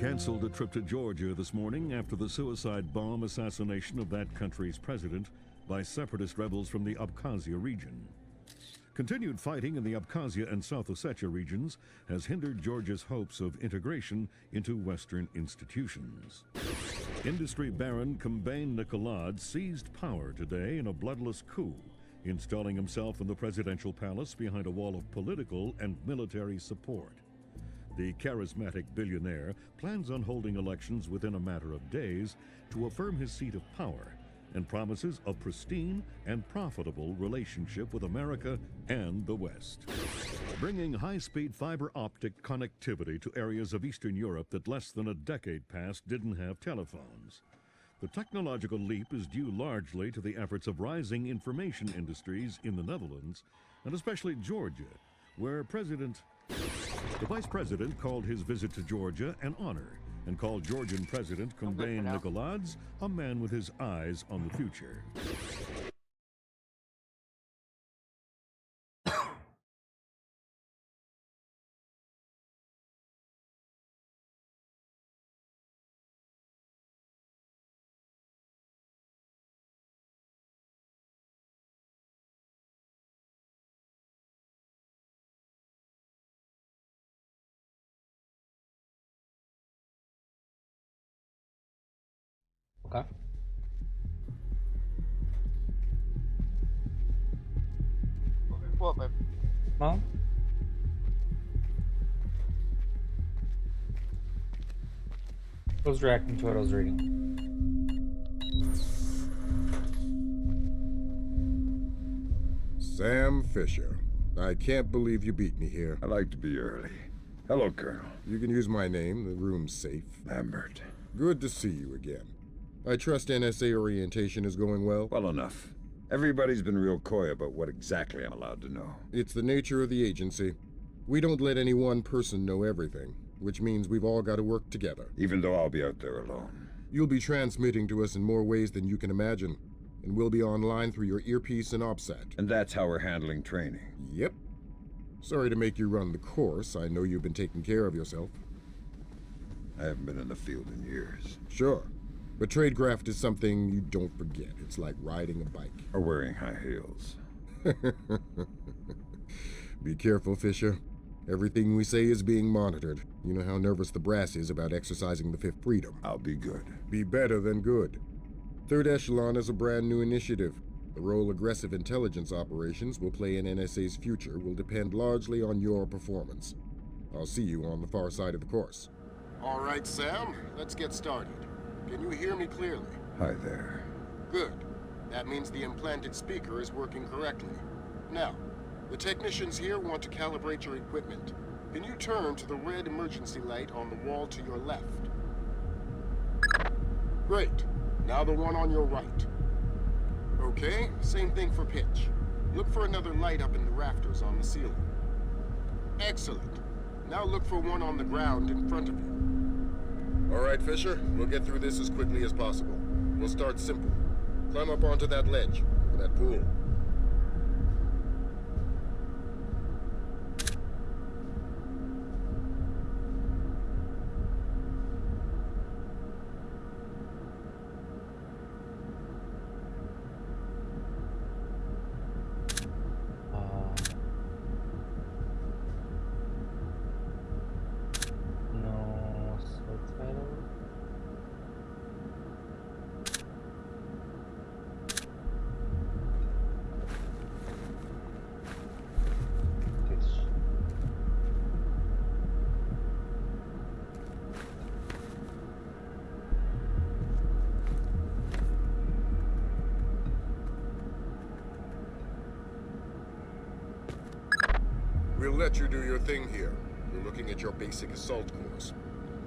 canceled a trip to Georgia this morning after the suicide bomb assassination of that country's president by separatist rebels from the Abkhazia region. Continued fighting in the Abkhazia and South Ossetia regions has hindered Georgia's hopes of integration into Western institutions. Industry baron Kombain Nikolad seized power today in a bloodless coup, installing himself in the presidential palace behind a wall of political and military support. The charismatic billionaire plans on holding elections within a matter of days to affirm his seat of power and promises a pristine and profitable relationship with America and the West. Bringing high-speed fiber optic connectivity to areas of Eastern Europe that less than a decade past didn't have telephones. The technological leap is due largely to the efforts of rising information industries in the Netherlands, and especially Georgia, where the Vice President called his visit to Georgia an honor and called Georgian President Kombain Nikolads a man with his eyes on the future. Okay. What, babe? Mom? I was reacting to what I was reading. Sam Fisher. I can't believe you beat me here. I like to be early. Hello, Colonel. You can use my name. The room's safe. Lambert. Good to see you again. I trust NSA orientation is going well? Well enough. Everybody's been real coy about what exactly I'm allowed to know. It's the nature of the agency. We don't let any one person know everything, which means we've all got to work together. Even though I'll be out there alone. You'll be transmitting to us in more ways than you can imagine, and we'll be online through your earpiece and OPSAT. And that's how we're handling training. Yep. Sorry to make you run the course. I know you've been taking care of yourself. I haven't been in the field in years. Sure. But tradecraft is something you don't forget. It's like riding a bike. Or wearing high heels. Be careful, Fisher. Everything we say is being monitored. You know how nervous the brass is about exercising the Fifth Freedom. I'll be good. Be better than good. Third Echelon is a brand new initiative. The role aggressive intelligence operations will play in NSA's future will depend largely on your performance. I'll see you on the far side of the course. All right, Sam. Let's get started. Can you hear me clearly? Hi there. Good. That means the implanted speaker is working correctly. Now, the technicians here want to calibrate your equipment. Can you turn to the red emergency light on the wall to your left? Great. Now the one on your right. Okay, same thing for pitch. Look for another light up in the rafters on the ceiling. Excellent. Now look for one on the ground in front of you. All right, Fisher, we'll get through this as quickly as possible. We'll start simple. Climb up onto that ledge, that pool. No subtitle. We'll let you do your thing here. We're looking at your basic assault course.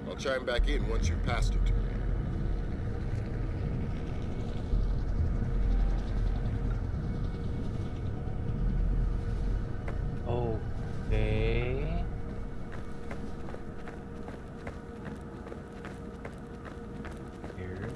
I'll chime back in once you've passed it. Okay. Here.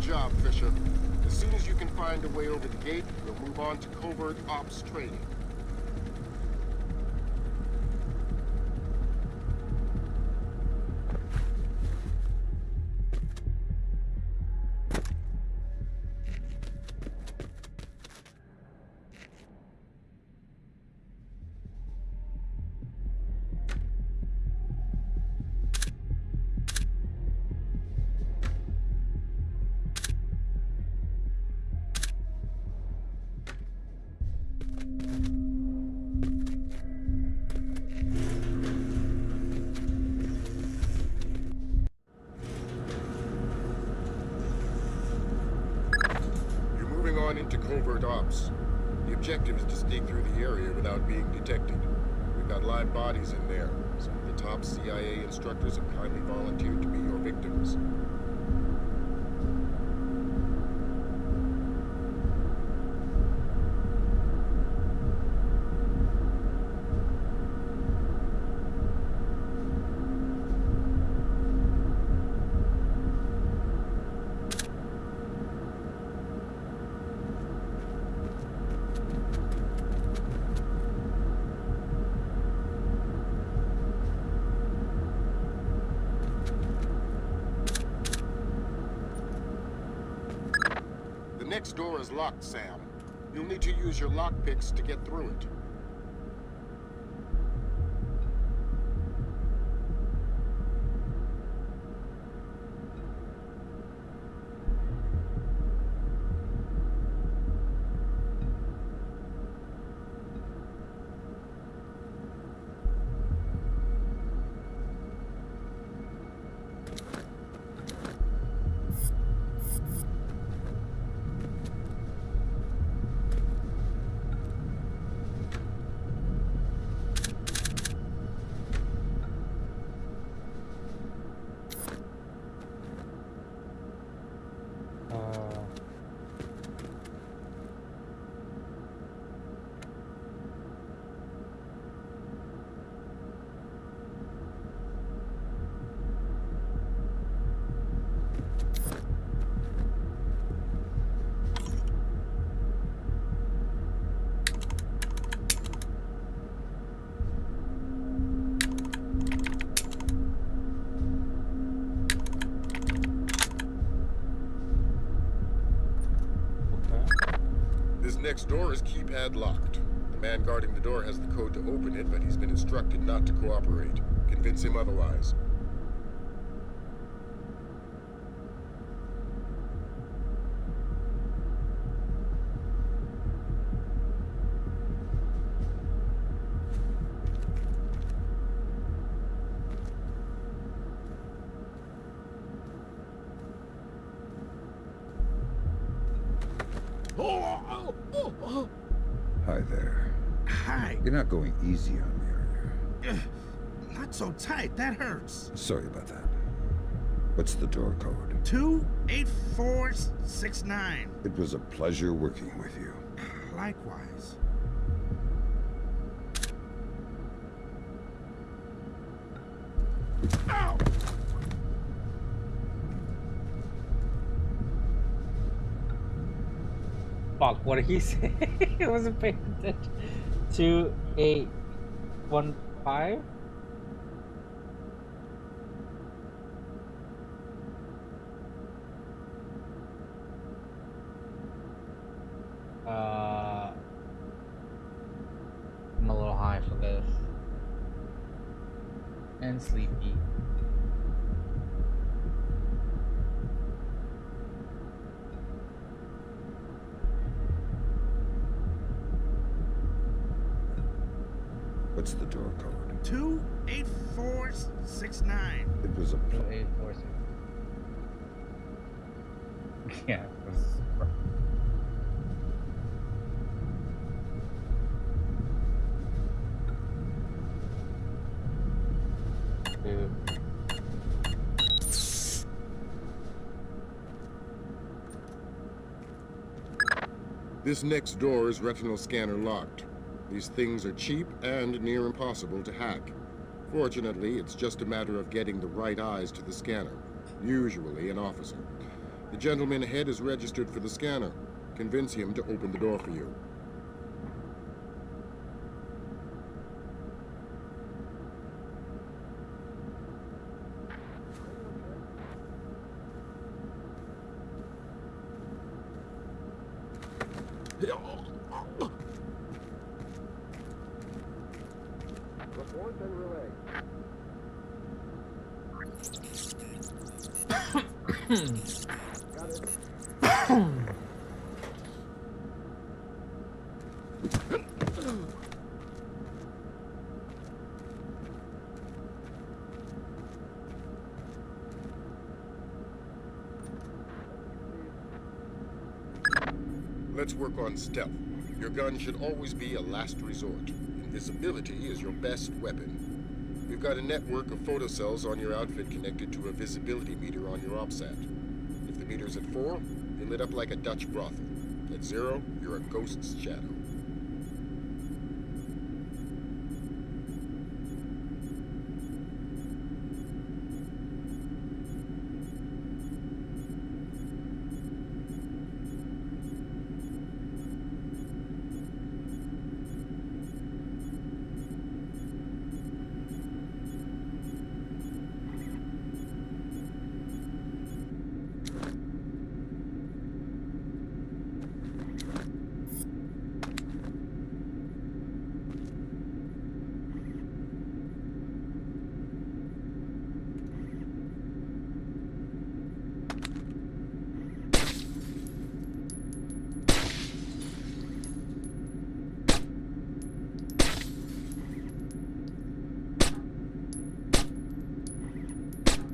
job, Fisher. As soon as you can find a way over the gate, we'll move on to covert ops training. Moving on into covert ops. The objective is to sneak through the area without being detected. We've got live bodies in there. Some of the top CIA instructors have kindly volunteered to be your victims. The next door is locked, Sam. You'll need to use your lockpicks to get through it. This next door is keypad locked. The man guarding the door has the code to open it, but he's been instructed not to cooperate. Convince him otherwise. Hi there. Hi. You're not going easy on me, are Ugh, not so tight. That hurts. you? Sorry about that. What's the door code? 28469. It was a pleasure working with you. Likewise. Ow! Fuck, what did he say? I wasn't paying attention. 2815? I'm a little high for this. And sleepy. What's the door code? 28469. It was a 2846. Yeah, it was. Dude. This next door is retinal scanner locked. These things are cheap and near impossible to hack. Fortunately, it's just a matter of getting the right eyes to the scanner, usually an officer. The gentleman ahead is registered for the scanner. Convince him to open the door for you. Report and relay. Got it. Let's work on stealth. Your gun should always be a last resort. Invisibility is your best weapon. We've got a network of photocells on your outfit connected to a visibility meter on your OPSAT. If the meter's at 4, you're lit up like a Dutch brothel. At 0, you're a ghost's shadow.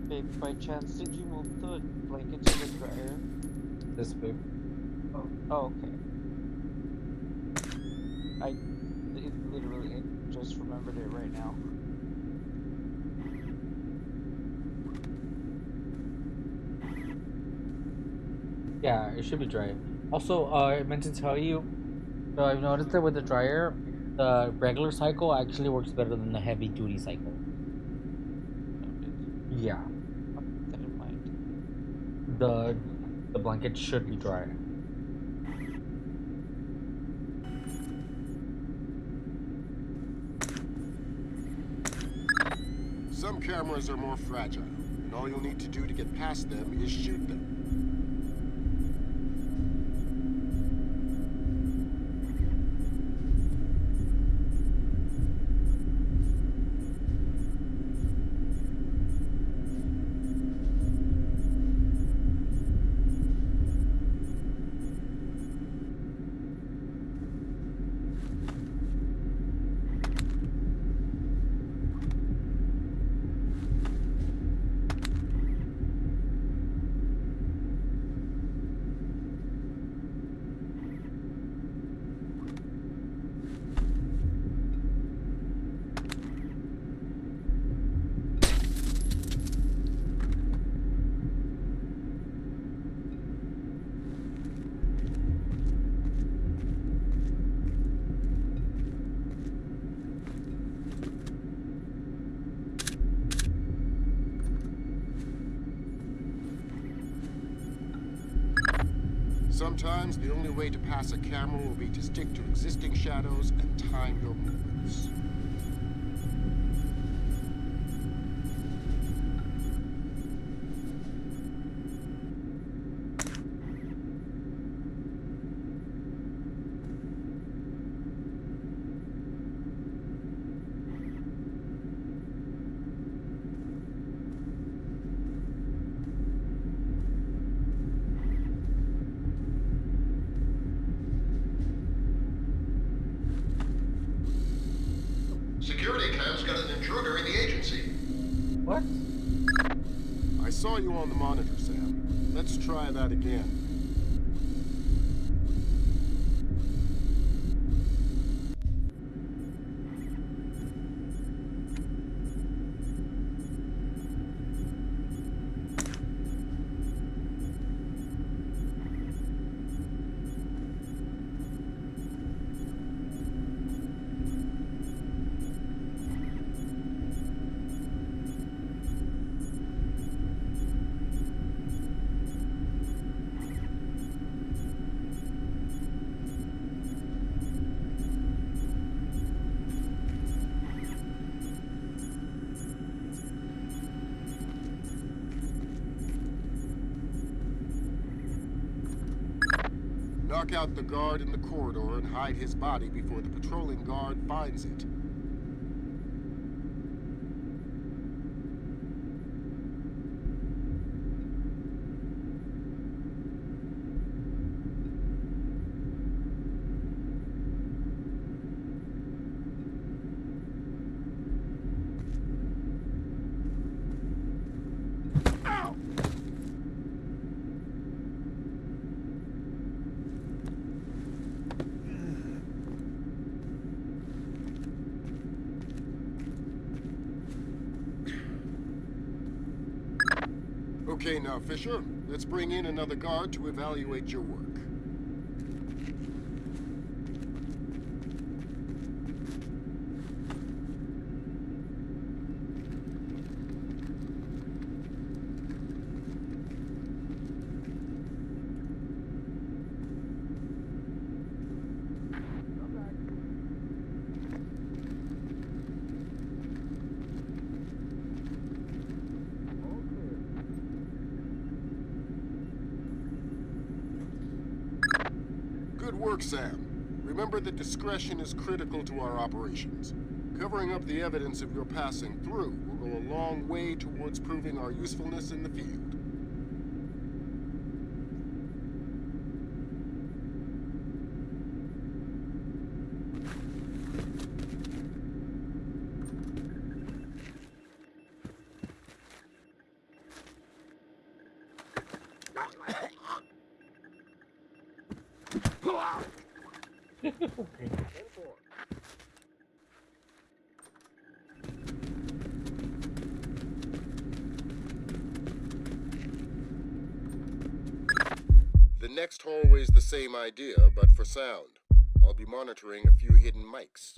Babe, by chance, did you move the blanket to the dryer? This big. Oh, okay. I just remembered it right now. Yeah, it should be dry. Also, I meant to tell you, so I've noticed that with the dryer, the regular cycle actually works better than the heavy duty cycle. Yeah, I'll keep that in mind. the blanket should be dry. Some cameras are more fragile, and all you'll need to do to get past them is shoot them. Sometimes the only way to pass a camera will be to stick to existing shadows and time your movements. Security cam's got an intruder in the agency. What? I saw you on the monitor, Sam. Let's try that again. Knock out the guard in the corridor and hide his body before the patrolling guard finds it. Okay now, Fisher. Let's bring in another guard to evaluate your work. Good work, Sam. Remember that discretion is critical to our operations. Covering up the evidence of your passing through will go a long way towards proving our usefulness in the field. The next hallway's the same idea, but for sound. I'll be monitoring a few hidden mics.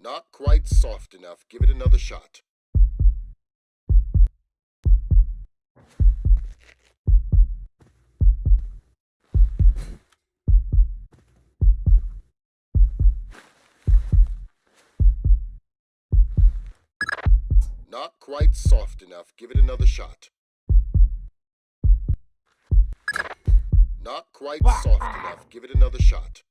Not quite soft enough. Give it another shot. Not quite soft enough. Give it another shot. Not quite soft enough. Give it another shot.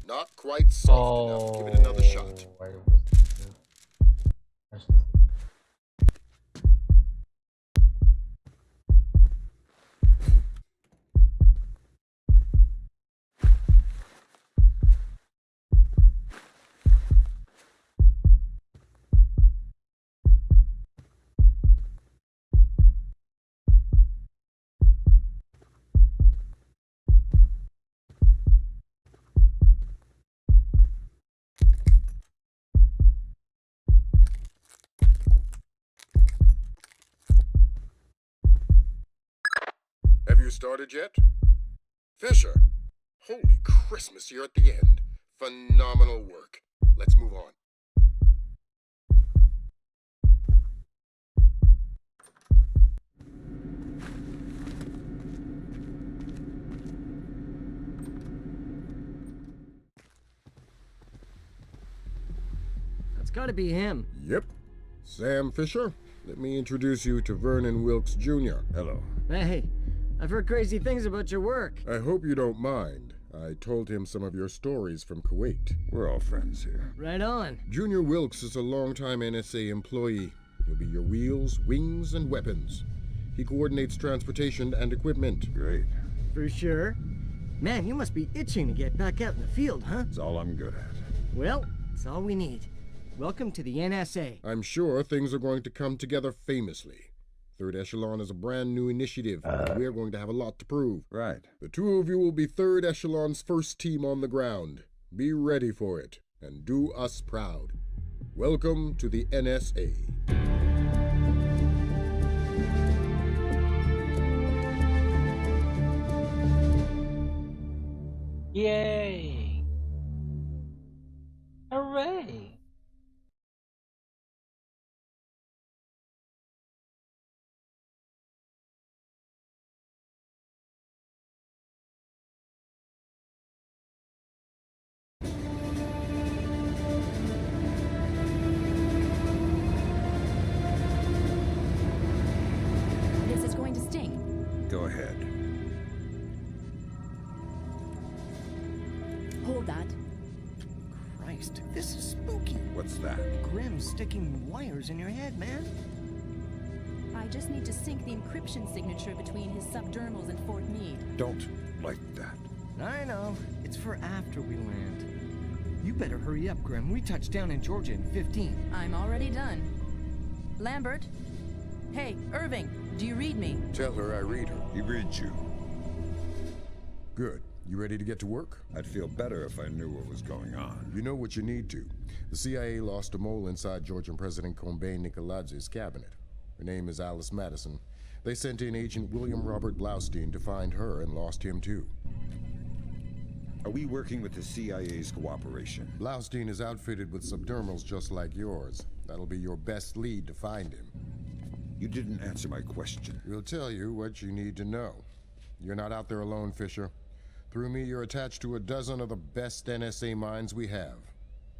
Not quite soft enough. Give it another shot. Have you started yet? Fisher! Holy Christmas, you're at the end. Phenomenal work. Let's move on. That's gotta be him. Yep. Sam Fisher, let me introduce you to Vernon Wilkes Jr. Hello. Hey, I've heard crazy things about your work. I hope you don't mind. I told him some of your stories from Kuwait. We're all friends here. Right on. Junior Wilkes is a longtime NSA employee. He'll be your wheels, wings, and weapons. He coordinates transportation and equipment. Great. For sure. Man, you must be itching to get back out in the field, huh? It's all I'm good at. Well, it's all we need. welcome to the NSA. I'm sure things are going to come together famously. Third Echelon is a brand new initiative, and we're going to have a lot to prove. Right. The two of you will be Third Echelon's first team on the ground. Be ready for it, and do us proud. Welcome to the NSA. Yay! Hooray! This is going to sting. Go ahead. Hold that. Christ, this is spooky. What's that? Grim sticking wires in your head, man. I just need to sync the encryption signature between his subdermals and Fort Meade. Don't like that. I know. It's for after we land. You better hurry up, Grim. We touch down in Georgia in 15. I'm already done. Lambert? Hey, Irving, do you read me? Tell her I read her. He reads you. Good. You ready to get to work? I'd feel better if I knew what was going on. You know what you need to. The CIA lost a mole inside Georgian President Kombay Nikoladzi's cabinet. Her name is Alice Madison. They sent in Agent William Robert Blaustein to find her and lost him too. Are we working with the CIA's cooperation? Blaustein is outfitted with subdermals just like yours. That'll be your best lead to find him. You didn't answer my question. We'll tell you what you need to know. You're not out there alone, Fisher. Through me, you're attached to a dozen of the best NSA minds we have.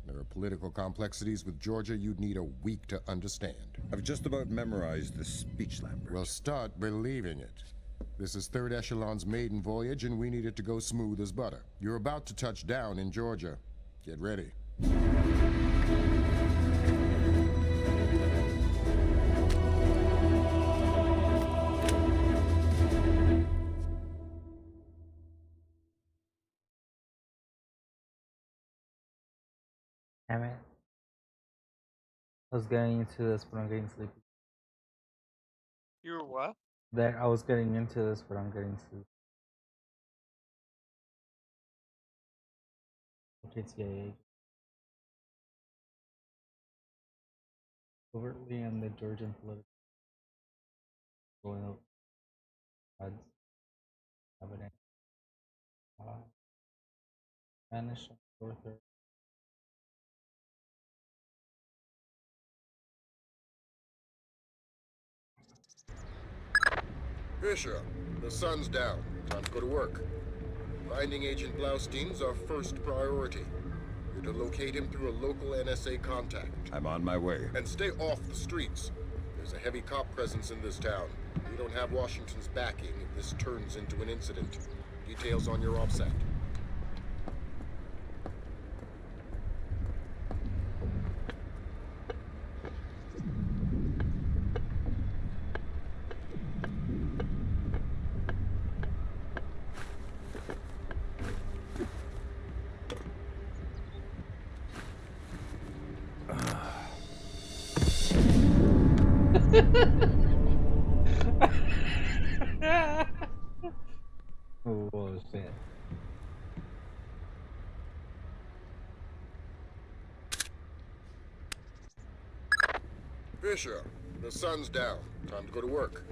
There are political complexities with Georgia you'd need a week to understand. I've just about memorized the speech, Lambert. Well, start believing it. This is Third Echelon's maiden voyage, and we need it to go smooth as butter. You're about to touch down in Georgia. Get ready. Damn it. I was getting into this, but I'm getting sleepy. You were what? That I was getting into this, but I'm getting sleepy. Okay, CIA. Overtly on the Georgian political going over odds cabinet. Spanish author. Fisher, the sun's down. Time to go to work. Finding Agent Blaustein's our first priority. You're to locate him through a local NSA contact. I'm on my way. And stay off the streets. There's a heavy cop presence in this town. We don't have Washington's backing if this turns into an incident. Details on your OPSAT. Oh shit. Fisher, the sun's down. Time to go to work.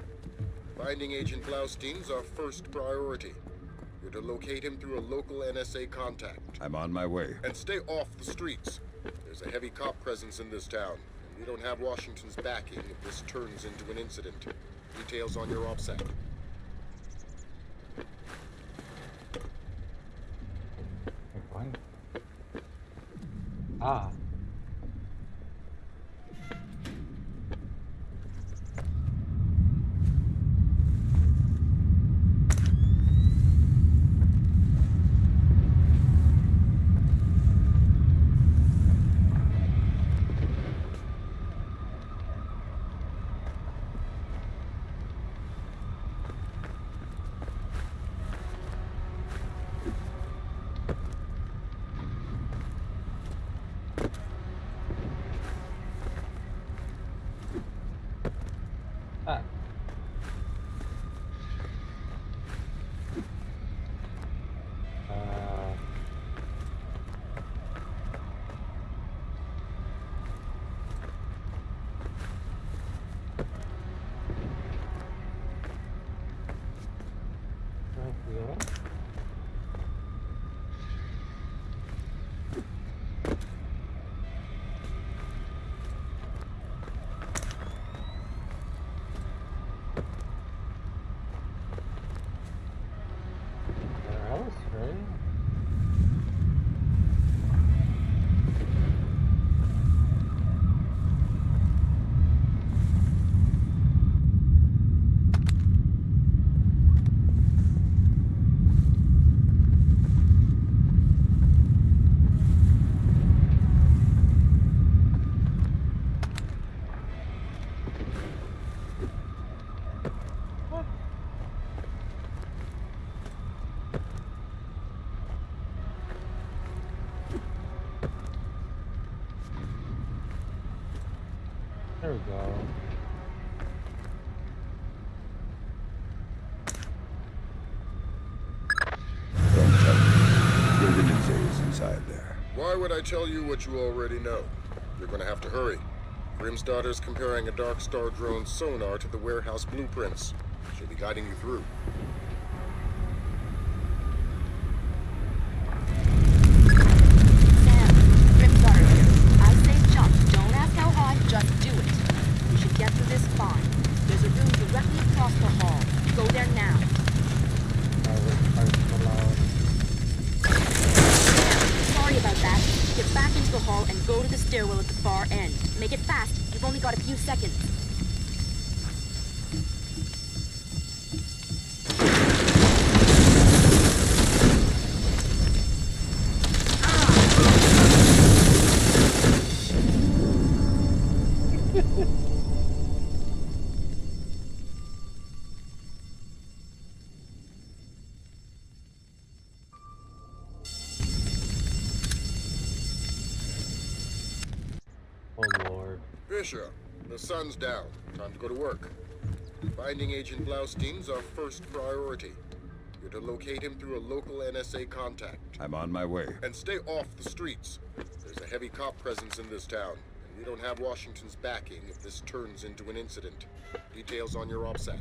Finding Agent Blaustein's our first priority. You're to locate him through a local NSA contact. I'm on my way. And stay off the streets. There's a heavy cop presence in this town, and we don't have Washington's backing if this turns into an incident. Details on your OPSAT. Ah. fuel. Where else, right? There we go. Don't tell me. Your is inside there. Why would I tell you what you already know? You're gonna have to hurry. Grim's daughter's comparing a Dark Star drone's sonar to the warehouse blueprints. She'll be guiding you through. Sam, Grim's daughter here. I say jump. Don't ask how high, just do it. You should get through this fine. There's a room directly across the hall. Go there now. Sorry about that. Get back into the hall and go to the stairwell at the far end. Make it fast. You've only got a few seconds. Oh lord. Fisher, the sun's down. Time to go to work. Finding Agent Blaustein's our first priority. You're to locate him through a local NSA contact. I'm on my way. And stay off the streets. There's a heavy cop presence in this town, and we don't have Washington's backing if this turns into an incident. Details on your OPSAT.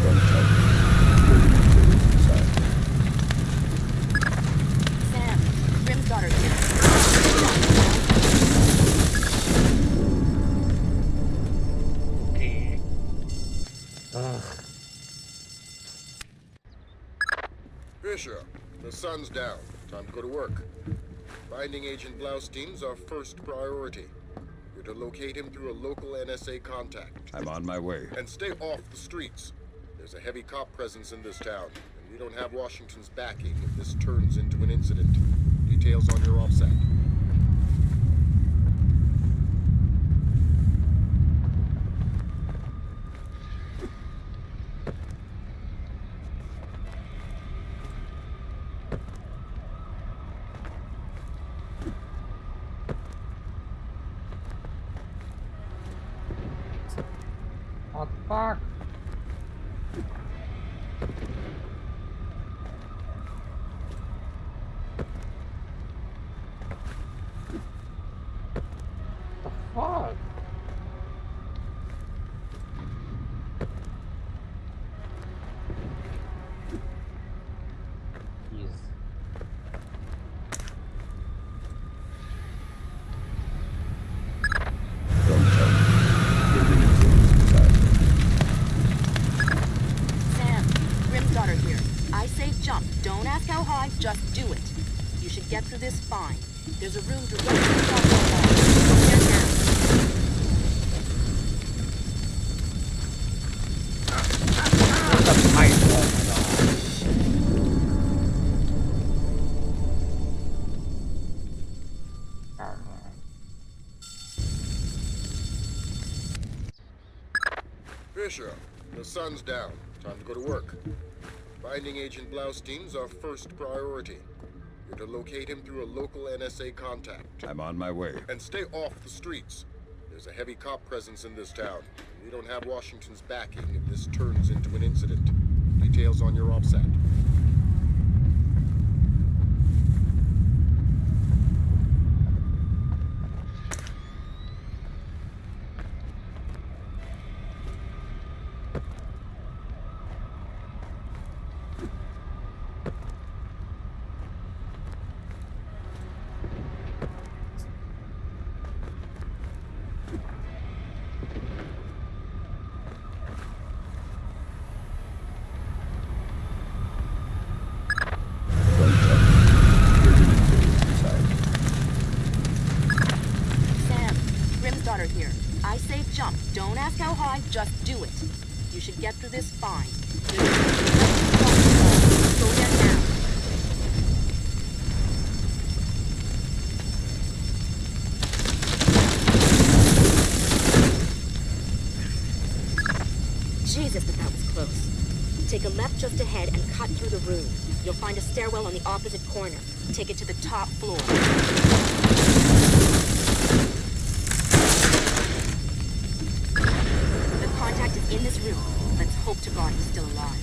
Don't tell me. Your is inside there. Sam, Grim's daughter here. Okay. Ugh. Fisher, the sun's down. Time to go to work. Finding Agent Blaustein's our first priority. You're to locate him through a local NSA contact. I'm on my way. And stay off the streets. There's a heavy cop presence in this town, and we don't have Washington's backing if this turns into an incident. Details on your OPSAT. What the fuck? The fuck? Jeez. Don't tell me. Your is inside there. Sam, Grim's daughter here. I say jump. Don't ask how high, just do it. You should get through this fine. There's a room directly across the hall. Go there now. There's a pipe. Oh my god. Fisher, the sun's down. Time to go to work. Finding Agent Blaustein's our first priority. You're to locate him through a local NSA contact. I'm on my way. And stay off the streets. There's a heavy cop presence in this town. We don't have Washington's backing if this turns into an incident. Details on your OPSAT. Sam, Grim's daughter here. I say jump. Don't ask how high, just do it. You should get through this fine. There's a Go there now. Jesus, but that was close. Take a left just ahead and cut through the room. You'll find a stairwell on the opposite corner. Take it to the top floor. The contact is in this room. Let's hope to God he's still alive.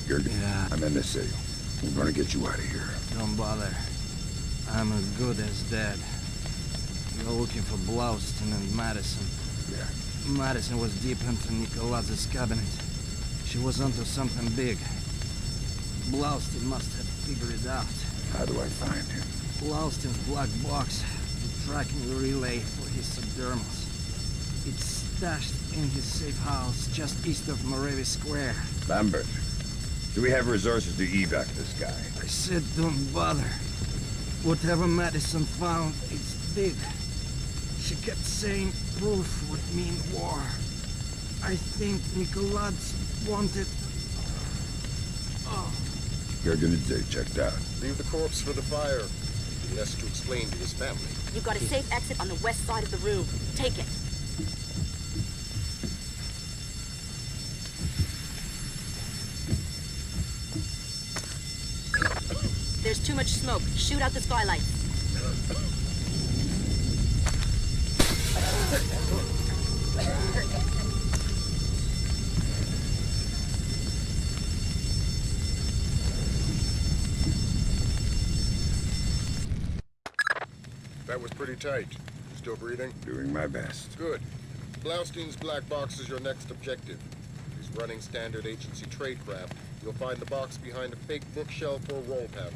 Yeah. I'm NSA. We're gonna get you out of here. Don't bother. I'm as good as dead. You're looking for Blaustin and Madison. Yeah. Madison was deep into Nicolaz's cabinet. She was onto something big. Blaustin must have figured it out. How do I find him? Blaustin's black box, the tracking relay for his subdermals. It's stashed in his safe house just east of Moravi Square. Lambert, do we have resources to evac this guy? I said don't bother. Whatever Madison found, it's big. She kept saying proof would mean war. I think Nicolaz wanted... Oh. Gergenidze checked out. Leave the corpse for the fire. He has to explain to his family. You've got a safe exit on the west side of the room. Take it. There's too much smoke. Shoot out the skylight. That was pretty tight. Still breathing? Doing my best. Good. Blaustein's black box is your next objective. He's running standard agency tradecraft. You'll find the box behind a fake bookshelf or wall panel.